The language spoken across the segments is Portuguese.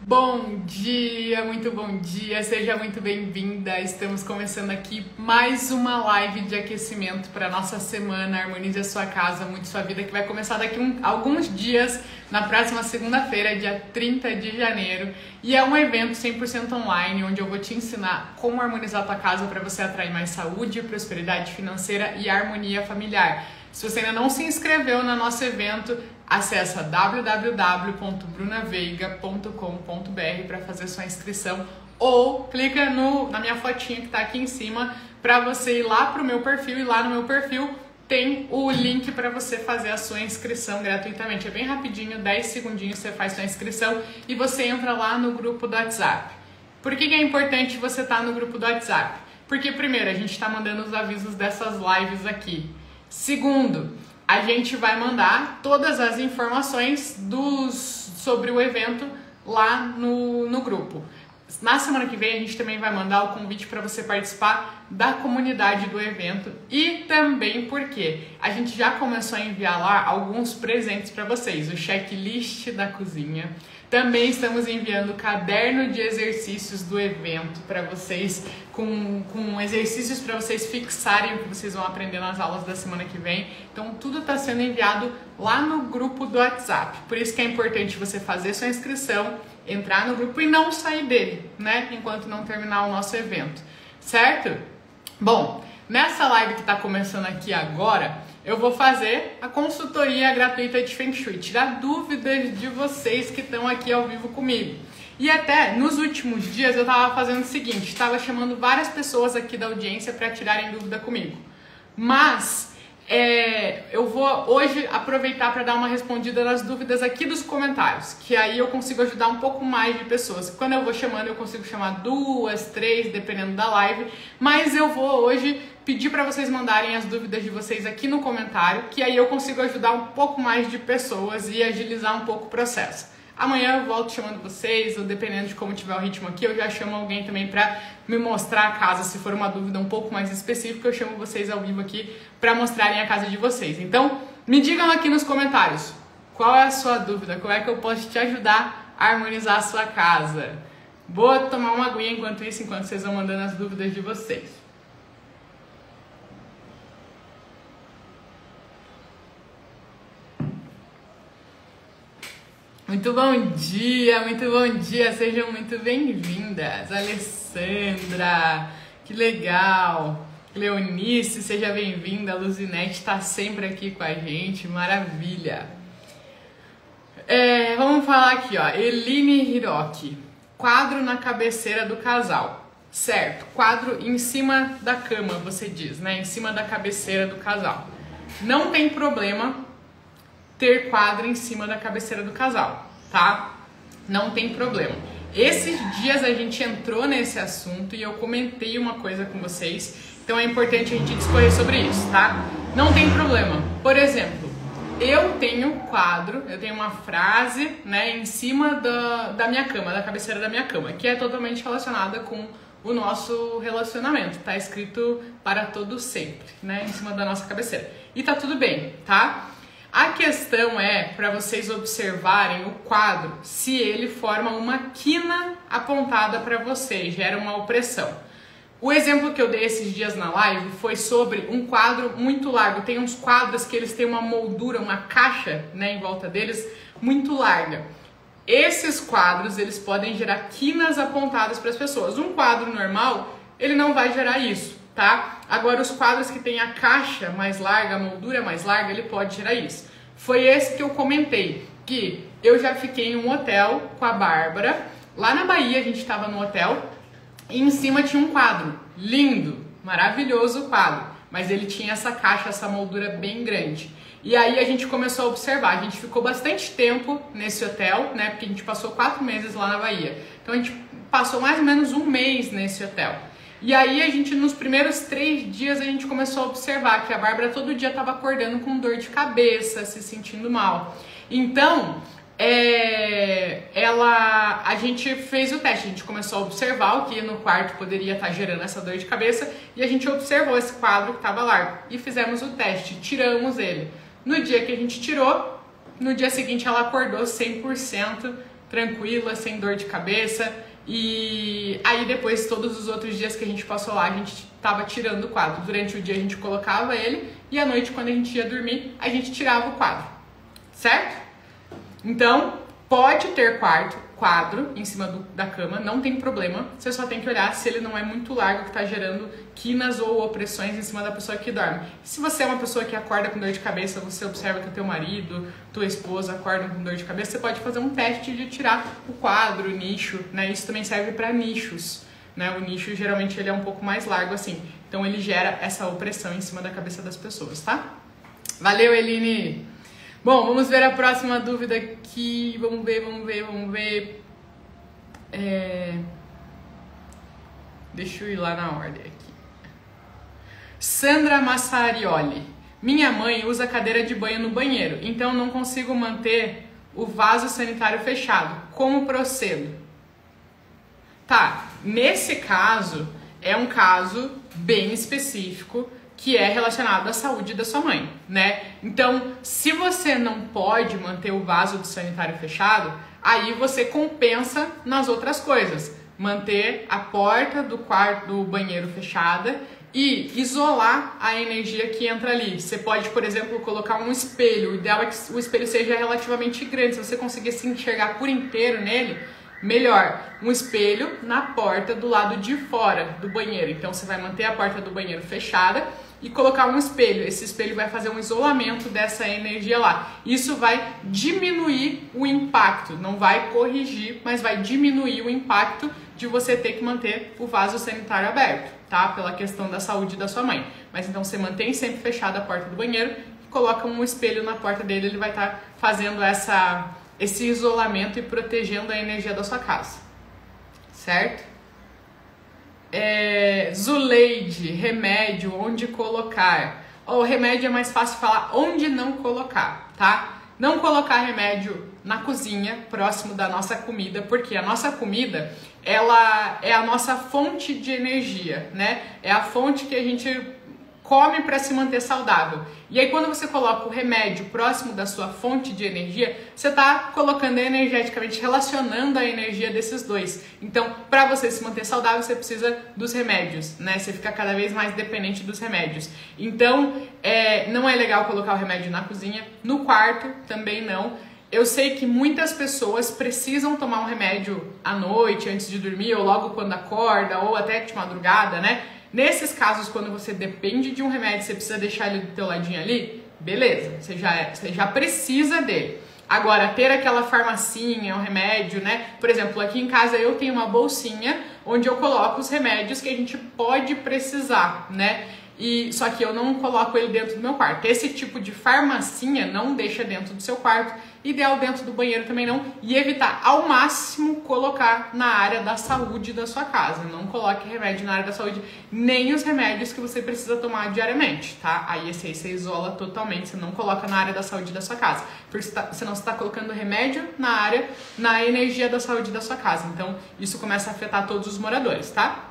Bom dia, muito bom dia, seja muito bem-vinda. Estamos começando aqui mais uma live de aquecimento para nossa semana Harmonize a Sua Casa, Mude Sua Vida, que vai começar daqui alguns dias, na próxima segunda-feira, dia 30 de janeiro. E é um evento 100% online, onde eu vou te ensinar como harmonizar a tua casa para você atrair mais saúde, prosperidade financeira e harmonia familiar. Se você ainda não se inscreveu no nosso evento, acessa www.brunaveiga.com.br para fazer sua inscrição ou clica na minha fotinha que está aqui em cima para você ir lá para o meu perfil, e lá no meu perfil tem o link para você fazer a sua inscrição gratuitamente. É bem rapidinho, 10 segundinhos você faz sua inscrição e você entra lá no grupo do WhatsApp. Por que é importante você estar no grupo do WhatsApp? Porque primeiro, a gente está mandando os avisos dessas lives aqui. Segundo, a gente vai mandar todas as informações sobre o evento lá no grupo. Na semana que vem a gente também vai mandar o convite para você participar da comunidade do evento e também porque a gente já começou a enviar lá alguns presentes para vocês, o checklist da cozinha. Também estamos enviando o caderno de exercícios do evento para vocês, com exercícios para vocês fixarem o que vocês vão aprender nas aulas da semana que vem. Então tudo está sendo enviado lá no grupo do WhatsApp. Por isso que é importante você fazer sua inscrição, entrar no grupo e não sair dele, né? Enquanto não terminar o nosso evento, certo? Bom, nessa live que está começando aqui agora, eu vou fazer a consultoria gratuita de Feng Shui, tirar dúvidas de vocês que estão aqui ao vivo comigo. E até nos últimos dias eu estava fazendo o seguinte, estava chamando várias pessoas aqui da audiência para tirarem dúvida comigo. Mas eu vou hoje aproveitar para dar uma respondida nas dúvidas aqui dos comentários, que aí eu consigo ajudar um pouco mais de pessoas. Quando eu vou chamando, eu consigo chamar 2, 3, dependendo da live, mas eu vou hoje pedir para vocês mandarem as dúvidas de vocês aqui no comentário, que aí eu consigo ajudar um pouco mais de pessoas e agilizar um pouco o processo. Amanhã eu volto chamando vocês, ou dependendo de como tiver o ritmo aqui, eu já chamo alguém também para me mostrar a casa. Se for uma dúvida um pouco mais específica, eu chamo vocês ao vivo aqui para mostrarem a casa de vocês. Então, me digam aqui nos comentários, qual é a sua dúvida? Como é que eu posso te ajudar a harmonizar a sua casa? Vou tomar uma aguinha enquanto vocês vão mandando as dúvidas de vocês. Muito bom dia, sejam muito bem-vindas. Alessandra, que legal. Leonice, seja bem-vinda. Luzinete está sempre aqui com a gente, maravilha. Vamos falar aqui, ó. Eline Hiroki, quadro na cabeceira do casal. Certo, quadro em cima da cama, você diz, né? Em cima da cabeceira do casal. Não tem problema ter quadro em cima da cabeceira do casal, tá? Não tem problema. Esses dias a gente entrou nesse assunto e eu comentei uma coisa com vocês, então é importante a gente discorrer sobre isso, tá? Não tem problema. Por exemplo, eu tenho quadro, eu tenho uma frase, né, em cima da minha cama, da cabeceira da minha cama, que é totalmente relacionada com o nosso relacionamento. Tá escrito para todo sempre, né, em cima da nossa cabeceira. E tá tudo bem, tá? A questão é para vocês observarem o quadro, se ele forma uma quina apontada para você, gera uma opressão. O exemplo que eu dei esses dias na live foi sobre um quadro muito largo. Tem uns quadros que eles têm uma moldura, uma caixa, né, em volta deles, muito larga. Esses quadros, eles podem gerar quinas apontadas para as pessoas. Um quadro normal, ele não vai gerar isso, tá? Agora, os quadros que tem a caixa mais larga, a moldura mais larga, ele pode gerar isso. Foi esse que eu comentei, que eu já fiquei em um hotel com a Bárbara. Lá na Bahia, a gente estava no hotel e em cima tinha um quadro lindo, maravilhoso o quadro, mas ele tinha essa caixa, essa moldura bem grande. E aí a gente começou a observar, a gente ficou bastante tempo nesse hotel, né, porque a gente passou 4 meses lá na Bahia. Então a gente passou mais ou menos 1 mês nesse hotel. E aí a gente, nos primeiros 3 dias, a gente começou a observar que a Bárbara todo dia estava acordando com dor de cabeça, se sentindo mal. Então, a gente fez o teste, a gente começou a observar o que no quarto poderia estar gerando essa dor de cabeça e a gente observou esse quadro que estava largo e fizemos o teste, tiramos ele. No dia que a gente tirou, no dia seguinte ela acordou 100% tranquila, sem dor de cabeça. E aí depois, todos os outros dias que a gente passou lá, a gente tava tirando o quadro. Durante o dia a gente colocava ele e à noite, quando a gente ia dormir, a gente tirava o quadro, certo? Então, pode ter quadro em cima da cama, não tem problema. Você só tem que olhar se ele não é muito largo, que está gerando quinas ou opressões em cima da pessoa que dorme. Se você é uma pessoa que acorda com dor de cabeça, você observa que o teu marido, tua esposa acordam com dor de cabeça, você pode fazer um teste de tirar o quadro, o nicho, né? Isso também serve para nichos, né? O nicho, geralmente, ele é um pouco mais largo assim. Então, ele gera essa opressão em cima da cabeça das pessoas, tá? Valeu, Eline! Bom, vamos ver a próxima dúvida aqui. Vamos ver. Deixa eu ir lá na ordem aqui. Sandra Massarioli. Minha mãe usa cadeira de banho no banheiro, então não consigo manter o vaso sanitário fechado. Como procedo? Tá, nesse caso, é um caso bem específico que é relacionado à saúde da sua mãe, né? Então, se você não pode manter o vaso do sanitário fechado, aí você compensa nas outras coisas. Manter a porta do quarto do banheiro fechada e isolar a energia que entra ali. Você pode, por exemplo, colocar um espelho. O ideal é que o espelho seja relativamente grande. Se você conseguir se enxergar por inteiro nele, melhor. Um espelho na porta do lado de fora do banheiro. Então, você vai manter a porta do banheiro fechada e colocar um espelho. Esse espelho vai fazer um isolamento dessa energia lá. Isso vai diminuir o impacto, não vai corrigir, mas vai diminuir o impacto de você ter que manter o vaso sanitário aberto, tá? Pela questão da saúde da sua mãe. Mas então você mantém sempre fechada a porta do banheiro e coloca um espelho na porta dele, ele vai estar fazendo esse isolamento e protegendo a energia da sua casa, certo? Zuleide, remédio, onde colocar? O remédio é mais fácil falar onde não colocar, tá? Não colocar remédio na cozinha, próximo da nossa comida, porque a nossa comida, ela é a nossa fonte de energia, né? É a fonte que a gente come para se manter saudável. E aí quando você coloca o remédio próximo da sua fonte de energia, você está colocando energeticamente, relacionando a energia desses dois. Então, para você se manter saudável, você precisa dos remédios, né? Você fica cada vez mais dependente dos remédios. Então, não é legal colocar o remédio na cozinha, no quarto também não. Eu sei que muitas pessoas precisam tomar um remédio à noite, antes de dormir, ou logo quando acorda, ou até de madrugada, né? Nesses casos, quando você depende de um remédio, você precisa deixar ele do teu ladinho ali, beleza, você já precisa dele. Agora, ter aquela farmacinha, um remédio, né? Por exemplo, aqui em casa eu tenho uma bolsinha onde eu coloco os remédios que a gente pode precisar, né? Só que eu não coloco ele dentro do meu quarto. Esse tipo de farmacinha não deixa dentro do seu quarto, ideal dentro do banheiro também não, e evitar ao máximo colocar na área da saúde da sua casa. Não coloque remédio na área da saúde, nem os remédios que você precisa tomar diariamente, tá? Aí esse aí você isola totalmente, você não coloca na área da saúde da sua casa, porque senão você está colocando remédio na energia da saúde da sua casa. Então isso começa a afetar todos os moradores, tá?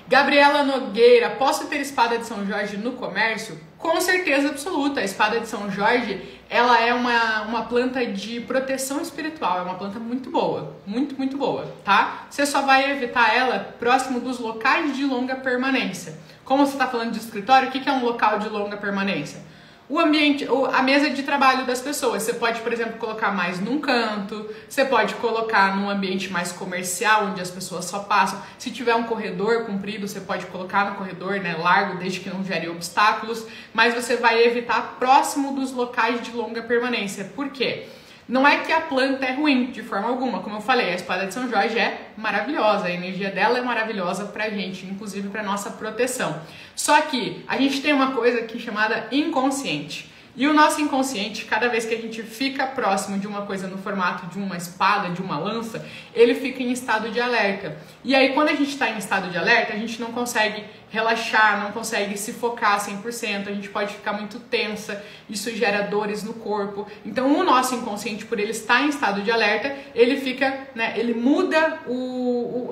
Gabriela Nogueira, posso ter espada de São Jorge no comércio? Com certeza absoluta. A espada de São Jorge, ela é uma planta de proteção espiritual, é uma planta muito boa, muito, muito boa, tá? Você só vai evitar ela próximo dos locais de longa permanência. Como você está falando de escritório, o que é um local de longa permanência? O ambiente, a mesa de trabalho das pessoas. Você pode, por exemplo, colocar mais num canto, você pode colocar num ambiente mais comercial, onde as pessoas só passam. Se tiver um corredor comprido, você pode colocar no corredor, né, largo, desde que não gere obstáculos, mas você vai evitar próximo dos locais de longa permanência. Por quê? Não é que a planta é ruim, de forma alguma. Como eu falei, a espada de São Jorge é maravilhosa, a energia dela é maravilhosa pra gente, inclusive pra nossa proteção. Só que a gente tem uma coisa aqui chamada inconsciente. E o nosso inconsciente, cada vez que a gente fica próximo de uma coisa no formato de uma espada, de uma lança, ele fica em estado de alerta. E aí, quando a gente está em estado de alerta, a gente não consegue relaxar, não consegue se focar 100%, a gente pode ficar muito tensa, isso gera dores no corpo. Então, o nosso inconsciente, por ele estar em estado de alerta, ele fica, né, ele muda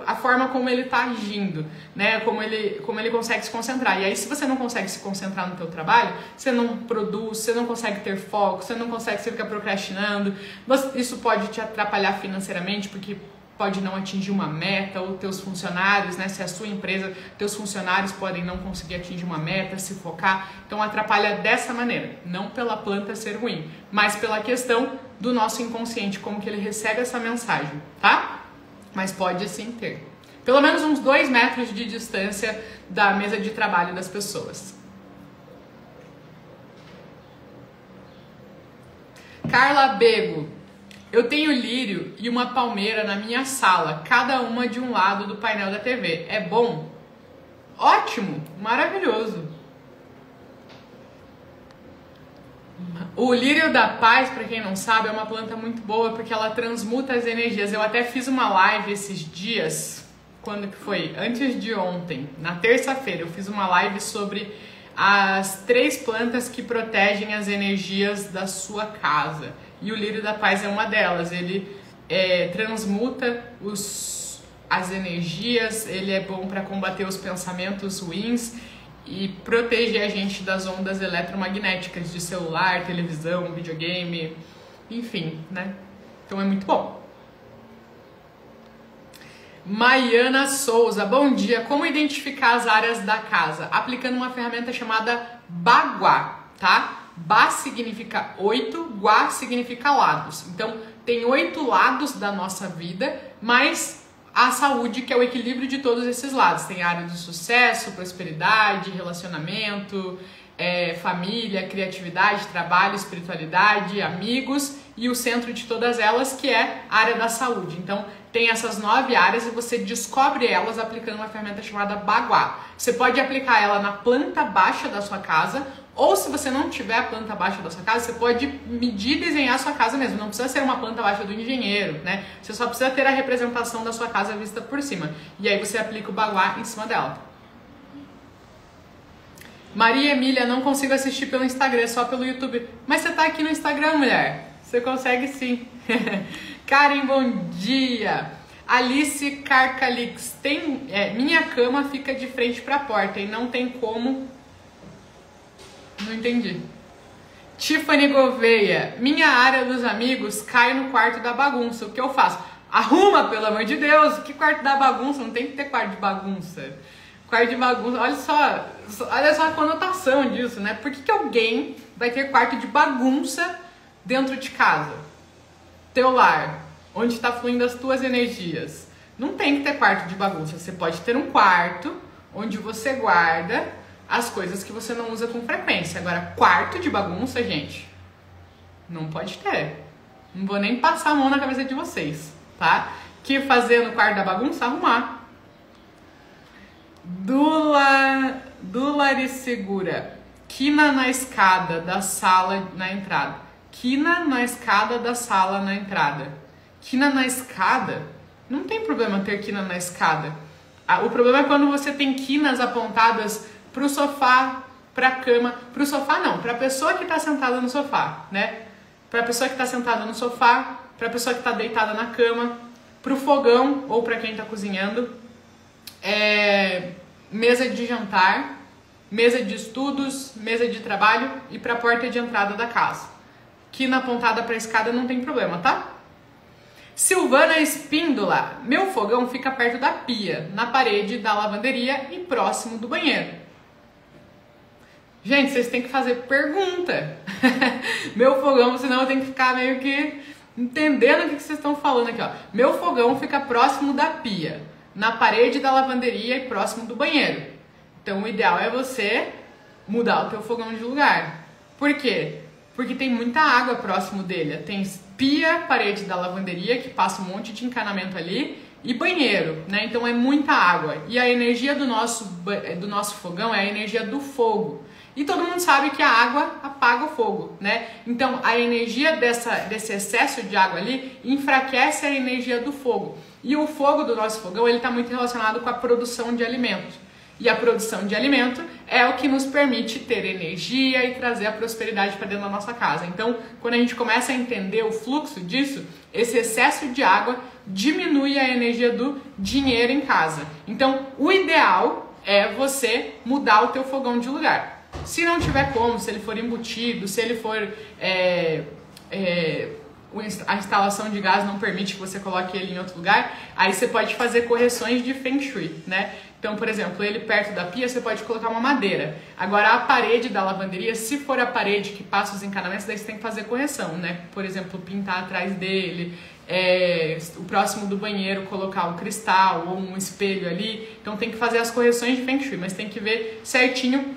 a forma como ele está agindo, né, como ele consegue se concentrar. E aí, se você não consegue se concentrar no teu trabalho, você não produz, você não consegue ter foco, você não consegue, você fica procrastinando, isso pode te atrapalhar financeiramente, porque pode não atingir uma meta, ou teus funcionários, né? Se é a sua empresa, teus funcionários podem não conseguir atingir uma meta, se focar. Então atrapalha dessa maneira, não pela planta ser ruim, mas pela questão do nosso inconsciente, como que ele recebe essa mensagem, tá? Mas pode sim ter. Pelo menos uns 2 metros de distância da mesa de trabalho das pessoas. Carla Bego. Eu tenho lírio e uma palmeira na minha sala, cada uma de um lado do painel da TV. É bom? Ótimo, maravilhoso. O lírio da paz, para quem não sabe, é uma planta muito boa porque ela transmuta as energias. Eu até fiz uma live esses dias, quando que foi? Antes de ontem, na terça-feira, eu fiz uma live sobre as 3 plantas que protegem as energias da sua casa. E o lírio da paz é uma delas. Ele transmuta as energias, ele é bom para combater os pensamentos ruins e proteger a gente das ondas eletromagnéticas de celular, televisão, videogame, enfim, né? Então é muito bom. Maiana Souza, bom dia. Como identificar as áreas da casa? Aplicando uma ferramenta chamada Bagua, tá? Ba significa 8, Gua significa lados. Então, tem 8 lados da nossa vida, mas a saúde, que é o equilíbrio de todos esses lados. Tem a área do sucesso, prosperidade, relacionamento, família, criatividade, trabalho, espiritualidade, amigos e o centro de todas elas, que é a área da saúde. Então, tem essas 9 áreas e você descobre elas aplicando uma ferramenta chamada Bagua. Você pode aplicar ela na planta baixa da sua casa, ou se você não tiver a planta baixa da sua casa, você pode medir e desenhar a sua casa mesmo. Não precisa ser uma planta baixa do engenheiro, né? Você só precisa ter a representação da sua casa vista por cima. E aí você aplica o Bagua em cima dela. Maria Emília, não consigo assistir pelo Instagram, só pelo YouTube. Mas você tá aqui no Instagram, mulher. Você consegue sim. Karen, bom dia. Alice Carcalix, minha cama fica de frente para a porta e não tem como... Não entendi. Tiffany Gouveia, minha área dos amigos cai no quarto da bagunça. O que eu faço? Arruma, pelo amor de Deus. Que quarto da bagunça? Não tem que ter quarto de bagunça. Quarto de bagunça, olha só a conotação disso, né? Por que alguém vai ter quarto de bagunça dentro de casa? Teu lar, onde está fluindo as tuas energias. Não tem que ter quarto de bagunça. Você pode ter um quarto onde você guarda as coisas que você não usa com frequência. Agora, quarto de bagunça, gente, não pode ter. Não vou nem passar a mão na cabeça de vocês, tá? Que fazer no quarto da bagunça? Arrumar. Dulari Segura. Quina na escada da sala na entrada. Quina na escada da sala na entrada. Quina na escada? Não tem problema ter quina na escada. O problema é quando você tem quinas apontadas pro sofá, pra cama. Pro sofá não, pra pessoa que tá sentada no sofá, né? Pra pessoa que tá sentada no sofá, pra pessoa que tá deitada na cama, pro fogão ou pra quem tá cozinhando. Mesa de jantar, mesa de estudos, mesa de trabalho e pra porta de entrada da casa. Quina apontada pra escada não tem problema, tá? Silvana Espíndola, meu fogão fica perto da pia, na parede da lavanderia e próximo do banheiro. Gente, vocês têm que fazer pergunta. Meu fogão, senão eu tenho que ficar meio que entendendo o que vocês estão falando aqui, ó. Meu fogão fica próximo da pia, na parede da lavanderia e próximo do banheiro. Então o ideal é você mudar o teu fogão de lugar. Por quê? Porque tem muita água próximo dele. Tem pia, parede da lavanderia, que passa um monte de encanamento ali, e banheiro, né? Então é muita água. E a energia do nosso fogão é a energia do fogo. E todo mundo sabe que a água apaga o fogo, né? Então a energia desse excesso de água ali enfraquece a energia do fogo. E o fogo do nosso fogão, ele está muito relacionado com a produção de alimentos. E a produção de alimento é o que nos permite ter energia e trazer a prosperidade para dentro da nossa casa. Então, quando a gente começa a entender o fluxo disso, esse excesso de água diminui a energia do dinheiro em casa. Então, o ideal é você mudar o teu fogão de lugar. Se não tiver como, se ele for embutido, se ele for a instalação de gás não permite que você coloque ele em outro lugar, aí você pode fazer correções de Feng Shui, né? Então, por exemplo, ele perto da pia, você pode colocar uma madeira. Agora, a parede da lavanderia, se for a parede que passa os encanamentos, daí você tem que fazer correção, né? Por exemplo, pintar atrás dele, o próximo do banheiro, colocar um cristal ou um espelho ali. Então, tem que fazer as correções de Feng Shui, mas tem que ver certinho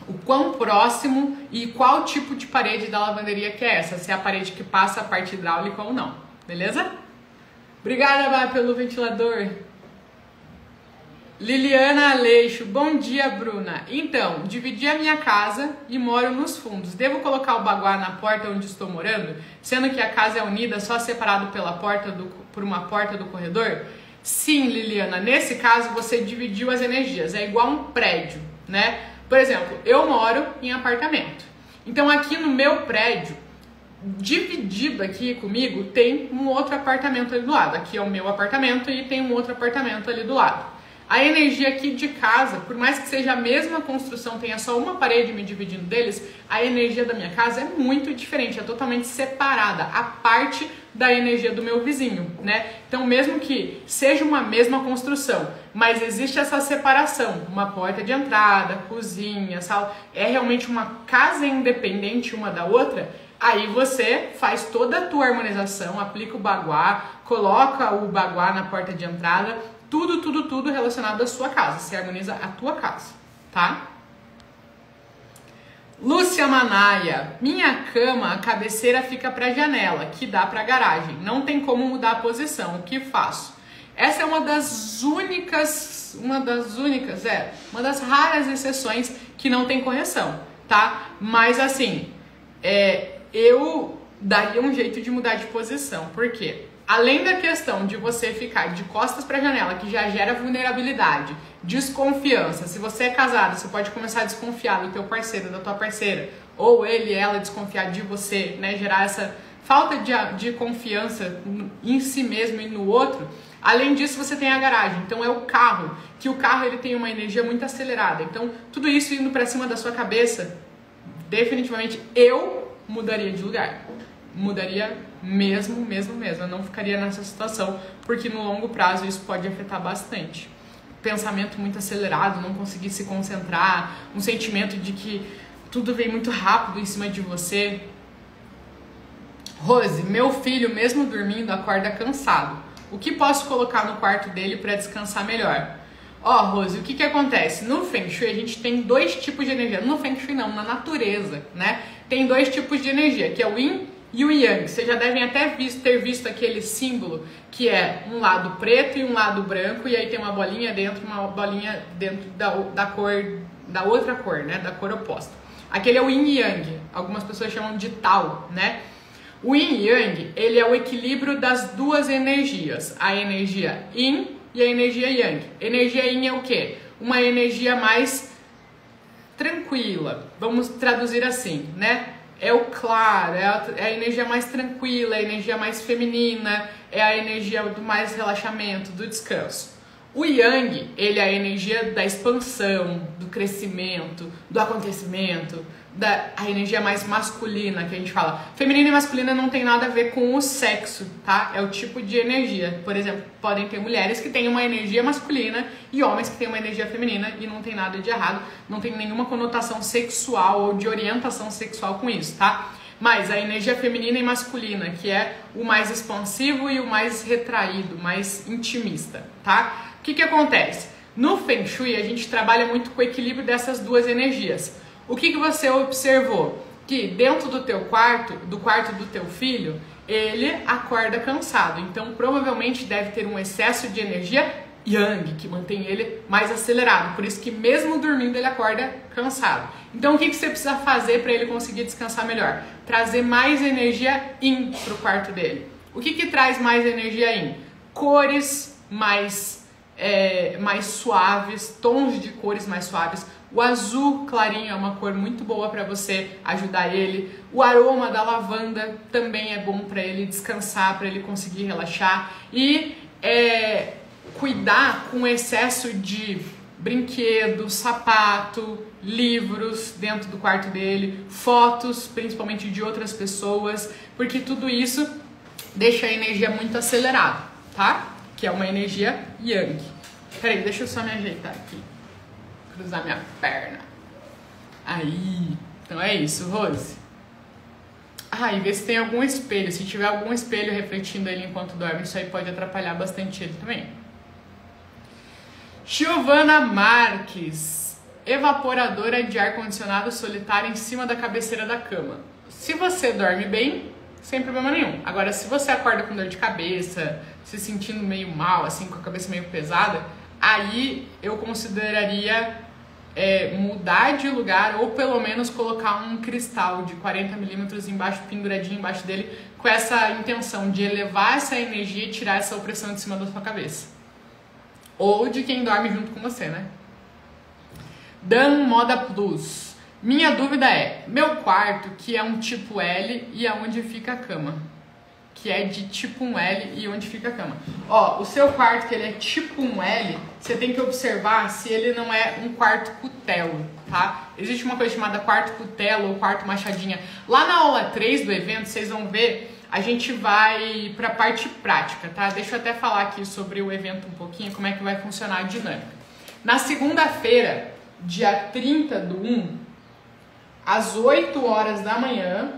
o quão próximo e qual tipo de parede da lavanderia que é essa. Se é a parede que passa a parte hidráulica ou não, beleza? Obrigada, Bá, pelo ventilador. Liliana Aleixo, bom dia, Bruna. Então, dividi a minha casa e moro nos fundos. Devo colocar o baguá na porta onde estou morando, sendo que a casa é unida, só separado por uma porta do corredor? Sim, Liliana, nesse caso você dividiu as energias, é igual um prédio, né? Por exemplo, eu moro em apartamento. Então aqui no meu prédio, dividido aqui comigo, tem um outro apartamento ali do lado. Aqui é o meu apartamento e tem um outro apartamento ali do lado. A energia aqui de casa, por mais que seja a mesma construção, tenha só uma parede me dividindo deles, a energia da minha casa é muito diferente, é totalmente separada, a parte da energia do meu vizinho, né? Então, mesmo que seja uma mesma construção, mas existe essa separação, uma porta de entrada, cozinha, sala, é realmente uma casa independente uma da outra, aí você faz toda a tua harmonização, aplica o baguá, coloca o baguá na porta de entrada, tudo relacionado à sua casa. Você harmoniza a tua casa, tá? Lúcia Manaia. Minha cama, a cabeceira fica pra janela, que dá pra garagem. Não tem como mudar a posição. O que faço? Essa é uma das raras exceções que não tem correção, tá? Mas assim, eu daria um jeito de mudar de posição. Por quê? Além da questão de você ficar de costas para a janela, que já gera vulnerabilidade, desconfiança. Se você é casado, você pode começar a desconfiar do teu parceiro, da tua parceira, ou ele, ela desconfiar de você, né? Gerar essa falta de confiança em si mesmo e no outro. Além disso, você tem a garagem. Então é o carro, que o carro ele tem uma energia muito acelerada. Então tudo isso indo para cima da sua cabeça, definitivamente eu mudaria de lugar. Mudaria mesmo, eu não ficaria nessa situação, porque no longo prazo isso pode afetar bastante. Pensamento muito acelerado, não conseguir se concentrar, um sentimento de que tudo vem muito rápido em cima de você. Rose, meu filho, mesmo dormindo, acorda cansado. O que posso colocar no quarto dele para descansar melhor? Rose, o que acontece? No Feng Shui a gente tem dois tipos de energia. No Feng Shui não, na natureza, né? Tem dois tipos de energia, que é o Yin e o Yang. Vocês já devem até ter visto aquele símbolo que é um lado preto e um lado branco, e aí tem uma bolinha dentro da cor, da outra cor, né? Da cor oposta. Aquele é o Yin e Yang. Algumas pessoas chamam de Tao, né? O Yin e Yang, ele é o equilíbrio das duas energias, a energia Yin e a energia Yang. Energia Yin é o quê? Uma energia mais tranquila, vamos traduzir assim, né? É o claro, é a energia mais tranquila, é a energia mais feminina, é a energia do mais relaxamento, do descanso. O Yang, ele é a energia da expansão, do crescimento, do acontecimento, a energia mais masculina que a gente fala. Feminina e masculina não tem nada a ver com o sexo, tá? É o tipo de energia. Por exemplo, podem ter mulheres que têm uma energia masculina e homens que têm uma energia feminina e não tem nada de errado, não tem nenhuma conotação sexual ou de orientação sexual com isso, tá? Mas a energia feminina e masculina, que é o mais expansivo e o mais retraído, mais intimista, tá? O que acontece? No Feng Shui a gente trabalha muito com o equilíbrio dessas duas energias. O que você observou? Que dentro do teu quarto, do quarto do teu filho, ele acorda cansado. Então, provavelmente deve ter um excesso de energia Yang, que mantém ele mais acelerado. Por isso que mesmo dormindo ele acorda cansado. Então, o que você precisa fazer para ele conseguir descansar melhor? Trazer mais energia Yin para o quarto dele. O que traz mais energia Yin? Cores mais suaves, tons de cores mais suaves. O azul clarinho é uma cor muito boa para você ajudar ele. O aroma da lavanda também é bom para ele descansar, para ele conseguir relaxar. E cuidar com excesso de brinquedo, sapato, livros dentro do quarto dele, fotos, principalmente de outras pessoas, porque tudo isso deixa a energia muito acelerada, tá? Que é uma energia Yang. Peraí, deixa eu só me ajeitar aqui. Cruzar minha perna. Aí. Então é isso, Rose. E vê se tem algum espelho. Se tiver algum espelho refletindo ele enquanto dorme, isso aí pode atrapalhar bastante ele também. Giovana Marques. Evaporadora de ar-condicionado solitária em cima da cabeceira da cama. Se você dorme bem, sem problema nenhum. Agora, se você acorda com dor de cabeça, se sentindo meio mal, assim, com a cabeça meio pesada, aí eu consideraria mudar de lugar ou pelo menos colocar um cristal de 40 milímetros embaixo, penduradinho embaixo dele, com essa intenção de elevar essa energia e tirar essa opressão de cima da sua cabeça. Ou de quem dorme junto com você, né? Dan Moda Plus. Minha dúvida é, meu quarto, que é um tipo L, e aonde fica a cama? Que é de tipo 1L e onde fica a cama. Ó, o seu quarto, que ele é tipo 1L, você tem que observar se ele não é um quarto cutelo, tá? Existe uma coisa chamada quarto cutelo ou quarto machadinha. Lá na aula 3 do evento, vocês vão ver, a gente vai pra parte prática, tá? Deixa eu até falar aqui sobre o evento um pouquinho, como é que vai funcionar a dinâmica. Na segunda-feira, dia 30/1, às 8 horas da manhã,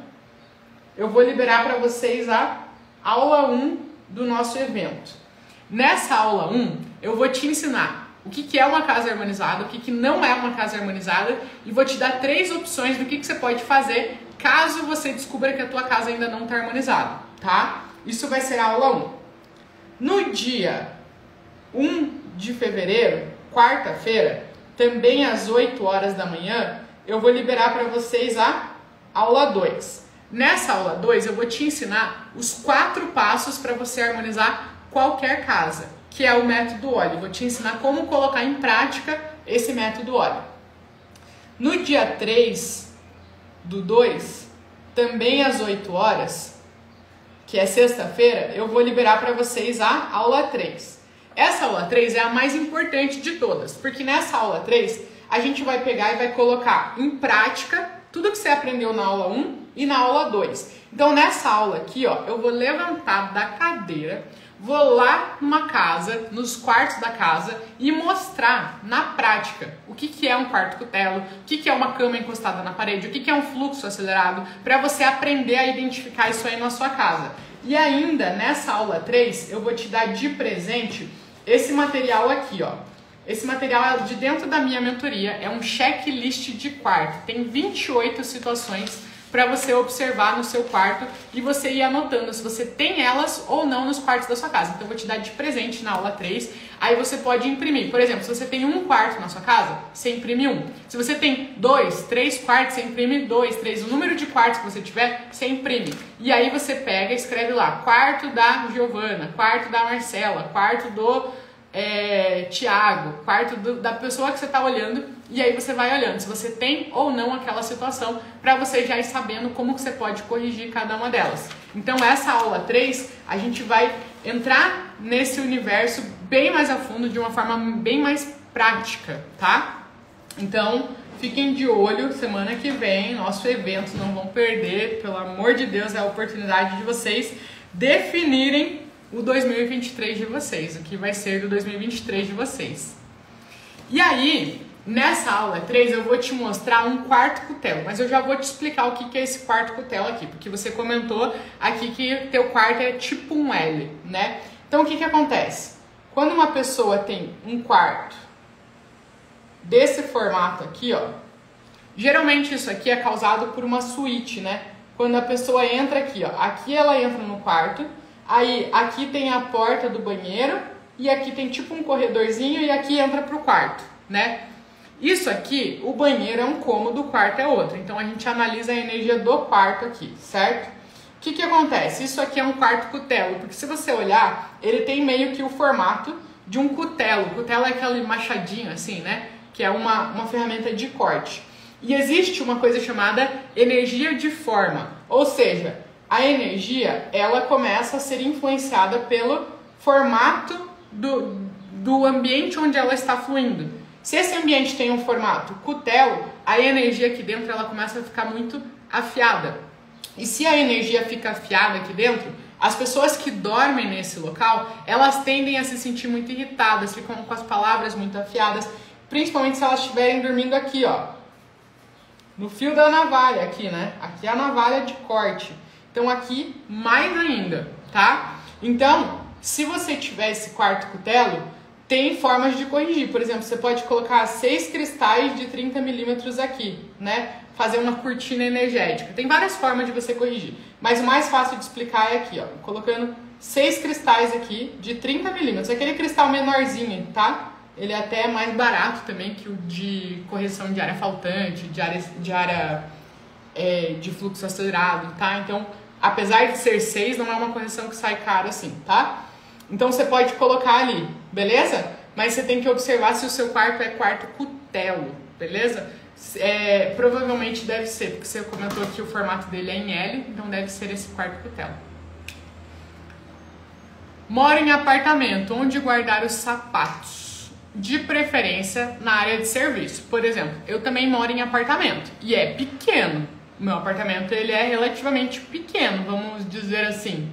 eu vou liberar para vocês a aula 1 do nosso evento. Nessa aula 1, eu vou te ensinar o que é uma casa harmonizada, o que não é uma casa harmonizada, e vou te dar 3 opções do que você pode fazer caso você descubra que a tua casa ainda não está harmonizada, tá? Isso vai ser a aula 1. No dia 1 de fevereiro, quarta-feira, também às 8 horas da manhã, eu vou liberar para vocês a aula 2. Nessa aula 2, eu vou te ensinar os 4 passos para você harmonizar qualquer casa, que é o método Oli. Vou te ensinar como colocar em prática esse método Oli. No dia 3/2, também às 8 horas, que é sexta-feira, eu vou liberar para vocês a aula 3. Essa aula 3 é a mais importante de todas, porque nessa aula 3, a gente vai pegar e vai colocar em prática tudo que você aprendeu na aula 1 e na aula 2. Então, nessa aula aqui, ó, eu vou levantar da cadeira, vou lá numa casa, nos quartos da casa e mostrar na prática o que é um quarto cutelo, o que é uma cama encostada na parede, o que é um fluxo acelerado, para você aprender a identificar isso aí na sua casa. E ainda, nessa aula 3, eu vou te dar de presente esse material aqui, ó. Esse material é de dentro da minha mentoria, é um checklist de quarto. Tem 28 situações para você observar no seu quarto e você ir anotando se você tem elas ou não nos quartos da sua casa. Então eu vou te dar de presente na aula 3, aí você pode imprimir. Por exemplo, se você tem um quarto na sua casa, você imprime 1. Se você tem 2, 3 quartos, você imprime 2, 3. O número de quartos que você tiver, você imprime. E aí você pega e escreve lá, quarto da Giovana, quarto da Marcela, quarto do Tiago, quarto da pessoa que você está olhando, e aí você vai olhando se você tem ou não aquela situação, para você já ir sabendo como que você pode corrigir cada uma delas. Então essa aula 3, a gente vai entrar nesse universo bem mais a fundo, de uma forma bem mais prática, tá? Então fiquem de olho, semana que vem, nosso evento, não vão perder, pelo amor de Deus, é a oportunidade de vocês definirem o 2023 de vocês, o que vai ser do 2023 de vocês. E aí, nessa aula 3, eu vou te mostrar um quarto cutelo, mas eu já vou te explicar o que é esse quarto cutelo aqui, porque você comentou aqui que teu quarto é tipo um L, né? Então, o que acontece? Quando uma pessoa tem um quarto desse formato aqui, ó, geralmente isso aqui é causado por uma suíte, né? Quando a pessoa entra aqui, ó, aqui ela entra no quarto, aí aqui tem a porta do banheiro e aqui tem tipo um corredorzinho e aqui entra pro quarto, né? Isso aqui, o banheiro é um cômodo, o quarto é outro. Então a gente analisa a energia do quarto aqui, certo? O que acontece? Isso aqui é um quarto cutelo, porque se você olhar, ele tem meio que o formato de um cutelo. Cutelo é aquele machadinho assim, né? Que é uma ferramenta de corte. E existe uma coisa chamada energia de forma, ou seja, a energia, ela começa a ser influenciada pelo formato do ambiente onde ela está fluindo. Se esse ambiente tem um formato cutelo, a energia aqui dentro ela começa a ficar muito afiada. E se a energia fica afiada aqui dentro, as pessoas que dormem nesse local, elas tendem a se sentir muito irritadas, ficam com as palavras muito afiadas, principalmente se elas estiverem dormindo aqui, ó, no fio da navalha aqui, né? Aqui é a navalha de corte. Então aqui mais ainda, tá? Então, se você tiver esse quarto cutelo, tem formas de corrigir. Por exemplo, você pode colocar 6 cristais de 30 milímetros aqui, né? Fazer uma cortina energética. Tem várias formas de você corrigir. Mas o mais fácil de explicar é aqui, ó. Colocando 6 cristais aqui de 30 milímetros. Aquele cristal menorzinho, tá? Ele é até mais barato também que o de correção de área faltante, de fluxo acelerado, tá? Então, apesar de ser 6, não é uma correção que sai caro assim, tá? Então, você pode colocar ali, beleza? Mas você tem que observar se o seu quarto é quarto cutelo, beleza? Provavelmente deve ser, porque você comentou que o formato dele é em L, então deve ser esse quarto cutelo. Moro em apartamento, onde guardar os sapatos? De preferência na área de serviço. Por exemplo, eu também moro em apartamento e é pequeno. O meu apartamento ele é relativamente pequeno, vamos dizer assim.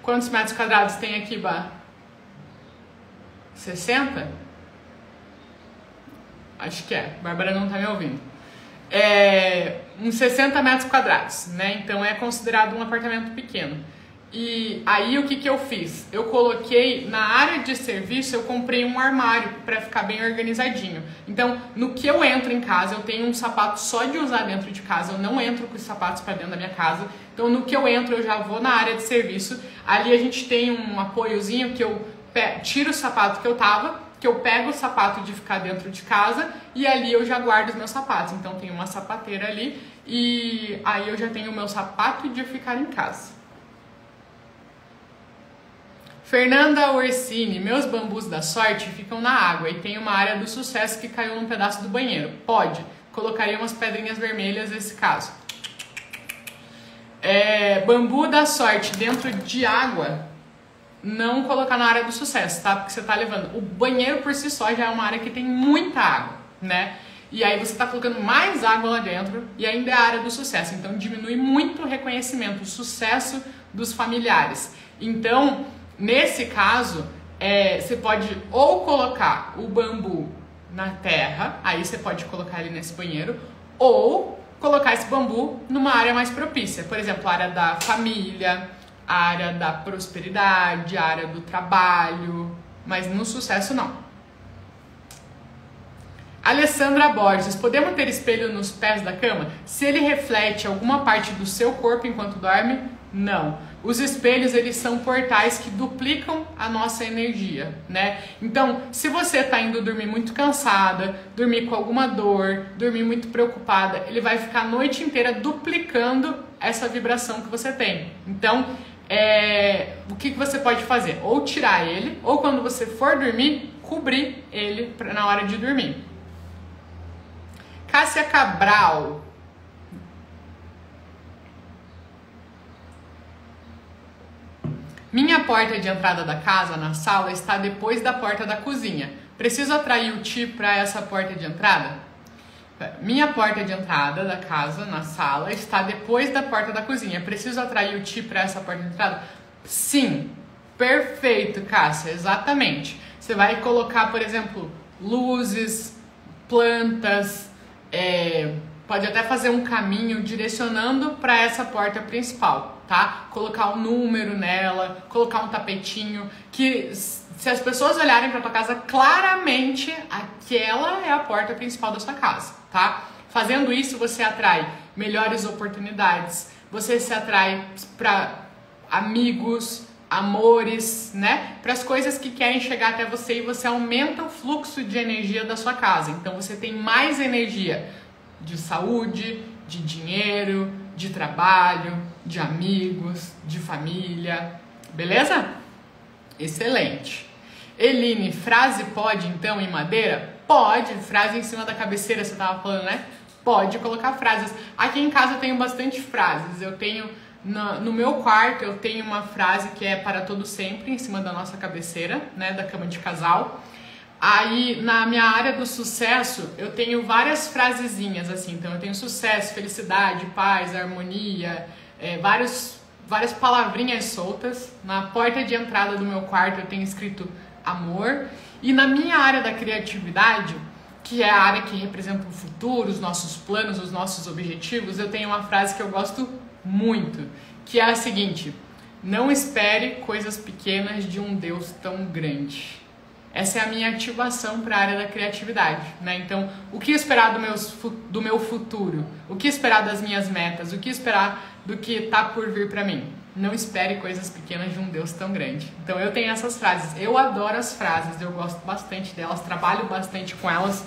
Quantos metros quadrados tem aqui, Bah? 60? Acho que é. Bárbara não tá me ouvindo. Uns 60 metros quadrados, né? Então é considerado um apartamento pequeno. E aí o que eu fiz? Eu coloquei na área de serviço, eu comprei um armário para ficar bem organizadinho. Então, no que eu entro em casa, eu tenho um sapato só de usar dentro de casa, eu não entro com os sapatos para dentro da minha casa. Então, no que eu entro, eu já vou na área de serviço. Ali a gente tem um apoiozinho que eu tiro o sapato que eu tava, que eu pego o sapato de ficar dentro de casa e ali eu já guardo os meus sapatos. Então, tem uma sapateira ali e aí eu já tenho o meu sapato de ficar em casa. Fernanda Orsini, meus bambus da sorte ficam na água e tem uma área do sucesso que caiu num pedaço do banheiro. Pode. Colocaria umas pedrinhas vermelhas nesse caso. Bambu da sorte dentro de água, não colocar na área do sucesso, tá? Porque você tá levando. O banheiro por si só já é uma área que tem muita água, né? E aí você tá colocando mais água lá dentro e ainda é a área do sucesso. Então diminui muito o reconhecimento, o sucesso dos familiares. Então, nesse caso, você pode ou colocar o bambu na terra, aí você pode colocar ele nesse banheiro, ou colocar esse bambu numa área mais propícia. Por exemplo, a área da família, a área da prosperidade, a área do trabalho, mas no sucesso não. Alessandra Borges, podemos ter espelho nos pés da cama? Se ele reflete alguma parte do seu corpo enquanto dorme, não. Os espelhos, eles são portais que duplicam a nossa energia, né? Então, se você tá indo dormir muito cansada, dormir com alguma dor, dormir muito preocupada, ele vai ficar a noite inteira duplicando essa vibração que você tem. Então, o que você pode fazer? Ou tirar ele, ou quando você for dormir, cobrir ele na hora de dormir. Cássia Cabral. Minha porta de entrada da casa, na sala, está depois da porta da cozinha. Preciso atrair o Ti para essa porta de entrada? Minha porta de entrada da casa, na sala, está depois da porta da cozinha. Preciso atrair o Ti para essa porta de entrada? Sim. Perfeito, Cássia. Exatamente. Você vai colocar, por exemplo, luzes, plantas, pode até fazer um caminho direcionando para essa porta principal, tá? Colocar um número nela, colocar um tapetinho, que se as pessoas olharem para tua casa, claramente aquela é a porta principal da sua casa, tá? Fazendo isso, você atrai melhores oportunidades, você se atrai para amigos, amores, né? Para as coisas que querem chegar até você e você aumenta o fluxo de energia da sua casa. Então você tem mais energia de saúde, de dinheiro, de trabalho, de amigos, de família. Beleza? Excelente. Eline, frase pode então em madeira? Pode. Frase em cima da cabeceira, você tava falando, né? Pode colocar frases. Aqui em casa eu tenho bastante frases. Eu tenho no meu quarto eu tenho uma frase que é para todo sempre em cima da nossa cabeceira, né, da cama de casal. Aí, na minha área do sucesso, eu tenho várias frasezinhas, assim. Então, eu tenho sucesso, felicidade, paz, harmonia, várias palavrinhas soltas. Na porta de entrada do meu quarto, eu tenho escrito amor. E na minha área da criatividade, que é a área que representa o futuro, os nossos planos, os nossos objetivos, eu tenho uma frase que eu gosto muito, que é a seguinte: não espere coisas pequenas de um Deus tão grande. Essa é a minha ativação para a área da criatividade, né? Então, o que esperar do meu futuro? O que esperar das minhas metas? O que esperar do que está por vir para mim? Não espere coisas pequenas de um Deus tão grande. Então, eu tenho essas frases. Eu adoro as frases, eu gosto bastante delas, trabalho bastante com elas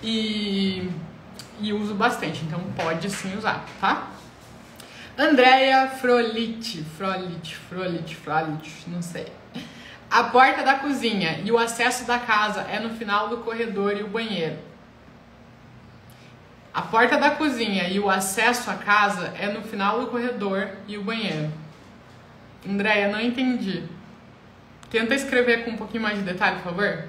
e uso bastante. Então, pode sim usar, tá? Andréia Frolite, não sei. A porta da cozinha e o acesso da casa é no final do corredor e o banheiro. A porta da cozinha e o acesso à casa é no final do corredor e o banheiro. Andréia, não entendi. Tenta escrever com um pouquinho mais de detalhe, por favor.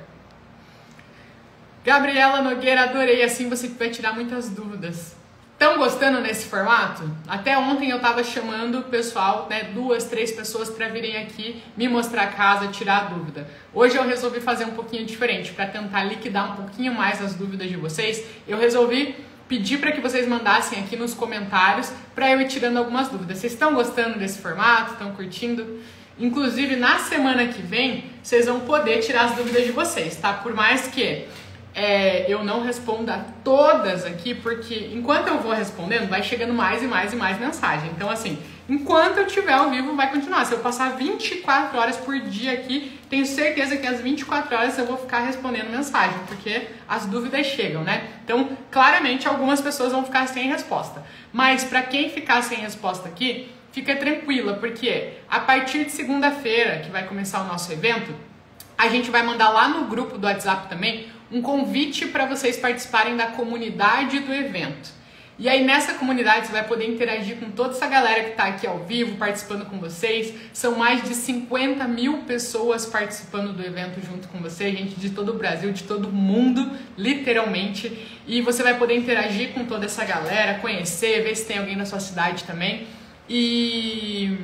Gabriela Nogueira, adorei. Assim você vai tirar muitas dúvidas. Estão gostando desse formato? Até ontem eu tava chamando o pessoal, né, 2, 3 pessoas para virem aqui me mostrar a casa, tirar a dúvida. Hoje eu resolvi fazer um pouquinho diferente, para tentar liquidar um pouquinho mais as dúvidas de vocês. Eu resolvi pedir para que vocês mandassem aqui nos comentários para eu ir tirando algumas dúvidas. Vocês estão gostando desse formato? Estão curtindo? Inclusive, na semana que vem, vocês vão poder tirar as dúvidas de vocês, tá? Por mais que eu não responda todas aqui, porque enquanto eu vou respondendo, vai chegando mais e mais e mais mensagem. Então, assim, enquanto eu estiver ao vivo, vai continuar. Se eu passar 24 horas por dia aqui, tenho certeza que às 24 horas eu vou ficar respondendo mensagem, porque as dúvidas chegam, né? Então, claramente, algumas pessoas vão ficar sem resposta. Mas, para quem ficar sem resposta aqui, fica tranquila, porque a partir de segunda-feira, que vai começar o nosso evento, a gente vai mandar lá no grupo do WhatsApp também um convite para vocês participarem da comunidade do evento. E aí nessa comunidade você vai poder interagir com toda essa galera que está aqui ao vivo, participando com vocês. São mais de 50 mil pessoas participando do evento junto com você, gente de todo o Brasil, de todo o mundo, literalmente. E você vai poder interagir com toda essa galera, conhecer, ver se tem alguém na sua cidade também. E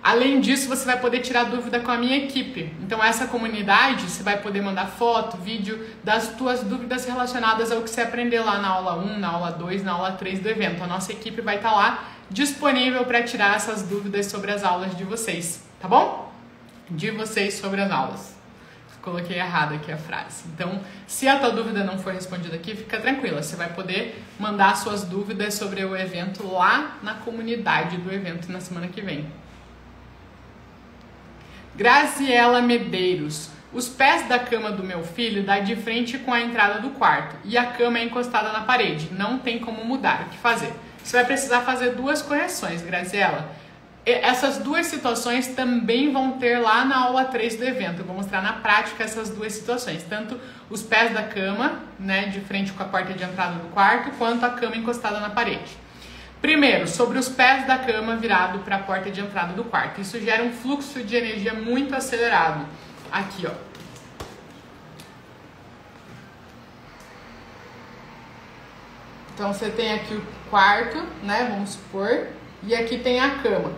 além disso, você vai poder tirar dúvida com a minha equipe. Então, essa comunidade, você vai poder mandar foto, vídeo das tuas dúvidas relacionadas ao que você aprendeu lá na aula 1, na aula 2, na aula 3 do evento. A nossa equipe vai estar lá disponível para tirar essas dúvidas sobre as aulas de vocês, tá bom? De vocês sobre as aulas. Coloquei errado aqui a frase. Então, se a tua dúvida não for respondida aqui, fica tranquila. Você vai poder mandar suas dúvidas sobre o evento lá na comunidade do evento na semana que vem. Graziela Medeiros. Os pés da cama do meu filho dá de frente com a entrada do quarto e a cama é encostada na parede. Não tem como mudar. O que fazer? Você vai precisar fazer 2 correções, Graziela. Essas 2 situações também vão ter lá na aula 3 do evento. Eu vou mostrar na prática essas 2 situações. Tanto os pés da cama, né, de frente com a porta de entrada do quarto, quanto a cama encostada na parede. Primeiro, sobre os pés da cama virado para a porta de entrada do quarto. Isso gera um fluxo de energia muito acelerado. Aqui, ó. Então, você tem aqui o quarto, né? Vamos supor. E aqui tem a cama.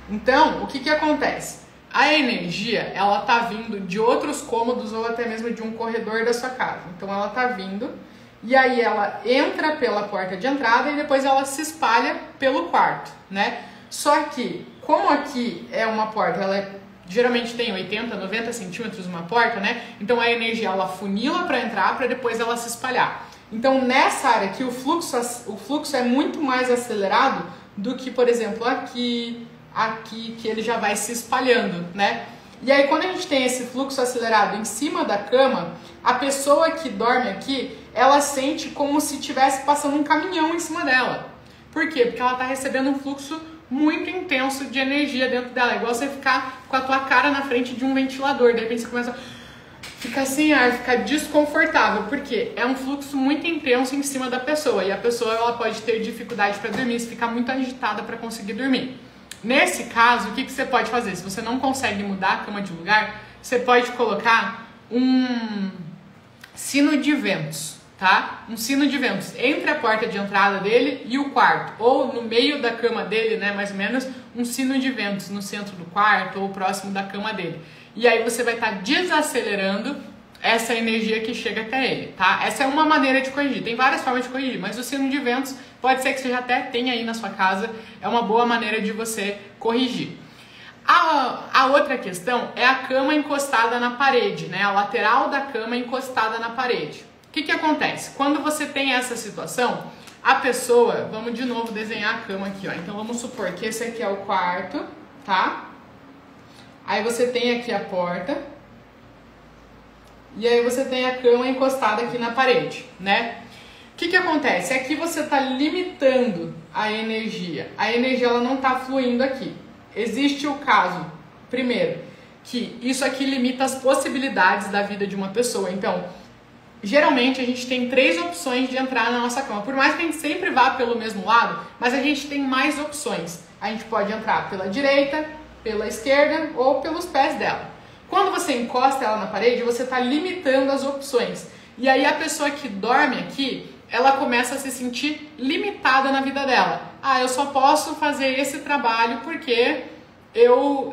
Então, o que que acontece? A energia, ela tá vindo de outros cômodos ou até mesmo de um corredor da sua casa. Então, ela tá vindo... E aí ela entra pela porta de entrada e depois ela se espalha pelo quarto, né? Só que, como aqui é uma porta, ela geralmente tem 80, 90 centímetros uma porta, né? Então a energia ela funila para entrar para depois ela se espalhar. Então nessa área aqui o fluxo é muito mais acelerado do que, por exemplo, aqui, que ele já vai se espalhando, né? E aí quando a gente tem esse fluxo acelerado em cima da cama, a pessoa que dorme aqui, ela sente como se estivesse passando um caminhão em cima dela. Por quê? Porque ela está recebendo um fluxo muito intenso de energia dentro dela. É igual você ficar com a tua cara na frente de um ventilador. De repente você começa a ficar sem ar, ficar desconfortável. Por quê? É um fluxo muito intenso em cima da pessoa. E a pessoa ela pode ter dificuldade para dormir, se ficar muito agitada para conseguir dormir. Nesse caso, o que você pode fazer? Se você não consegue mudar a cama de lugar, você pode colocar um sino de ventos, tá? Um sino de ventos entre a porta de entrada dele e o quarto, ou no meio da cama dele, né, mais ou menos, um sino de ventos no centro do quarto ou próximo da cama dele. E aí você vai estar desacelerando essa energia que chega até ele, tá? Essa é uma maneira de corrigir. Tem várias formas de corrigir, mas o sino de ventos pode ser que você já até tenha aí na sua casa. É uma boa maneira de você corrigir. A outra questão é a cama encostada na parede, né? A lateral da cama encostada na parede. O que acontece? Quando você tem essa situação, a pessoa... Vamos de novo desenhar a cama aqui, ó. Então vamos supor que esse aqui é o quarto, tá? Aí você tem aqui a porta. E aí você tem a cama encostada aqui na parede, né? O que acontece? Aqui você está limitando a energia. A energia ela não está fluindo aqui. Existe o caso, primeiro, que isso aqui limita as possibilidades da vida de uma pessoa. Então, geralmente a gente tem 3 opções de entrar na nossa cama. Por mais que a gente sempre vá pelo mesmo lado, mas a gente tem mais opções. A gente pode entrar pela direita, pela esquerda ou pelos pés dela. Quando você encosta ela na parede, você está limitando as opções. E aí a pessoa que dorme aqui, ela começa a se sentir limitada na vida dela. Ah, eu só posso fazer esse trabalho porque eu